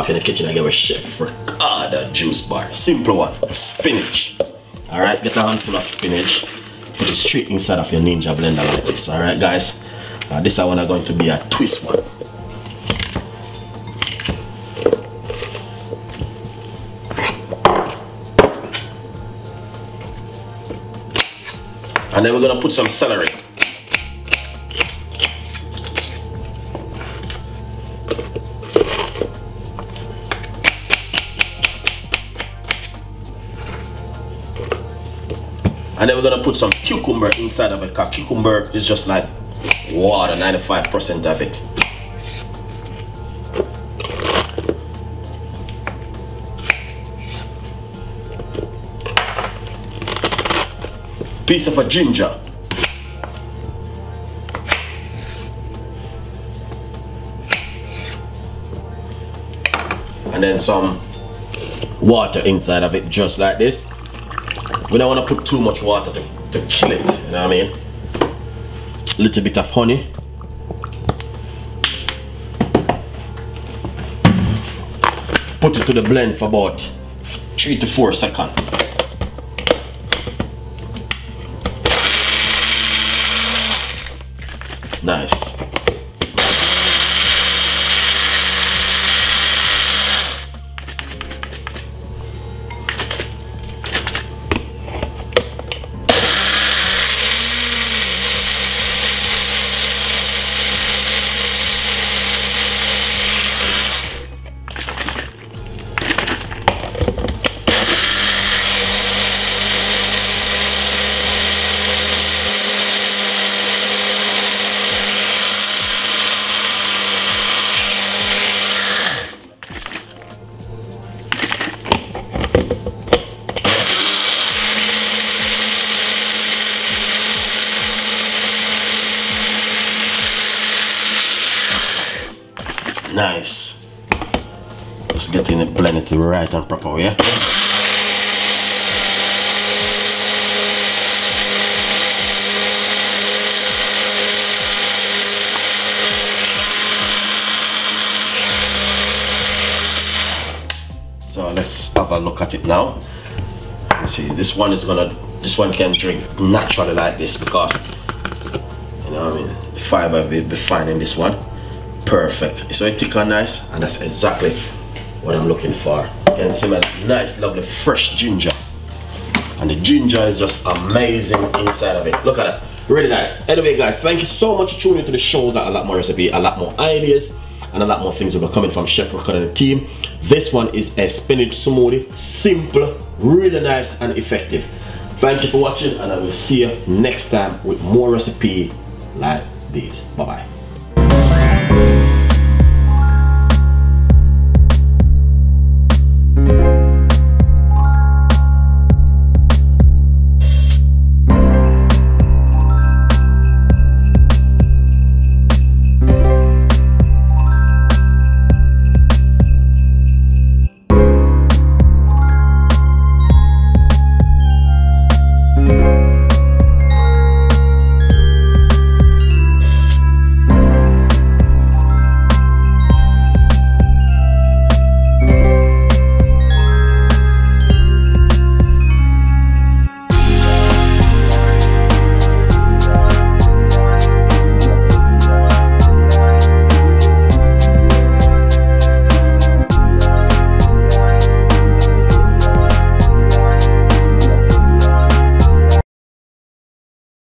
off in the kitchen again with Chef Ricardo juice bar. Simple one. Spinach. Alright, get a handful of spinach. Put it straight inside of your Ninja blender like this. Alright guys. This one is going to be a twist one. And then we're gonna put some celery. And then we're gonna put some cucumber inside of it, because cucumber is just like water, 95% of it. Piece of a ginger. And then some water inside of it, just like this. We don't want to put too much water to kill it, you know what I mean? A little bit of honey. Put it to the blend for about 3 to 4 seconds. Nice. Nice. Just getting it blended right and proper way. So let's have a look at it now. Let's see, this one can drink naturally like this, because you know what I mean, the fiber will be fine in this one. Perfect. It's very thick and nice, and that's exactly what I'm looking for. You can smell nice, lovely, fresh ginger, and the ginger is just amazing inside of it. Look at that, really nice. Anyway, guys, thank you so much for tuning into the show. Got a lot more recipe, a lot more ideas, and a lot more things will be coming from Chef Ricardo and the team. This one is a spinach smoothie, simple, really nice, and effective. Thank you for watching, and I will see you next time with more recipe like this. Bye bye.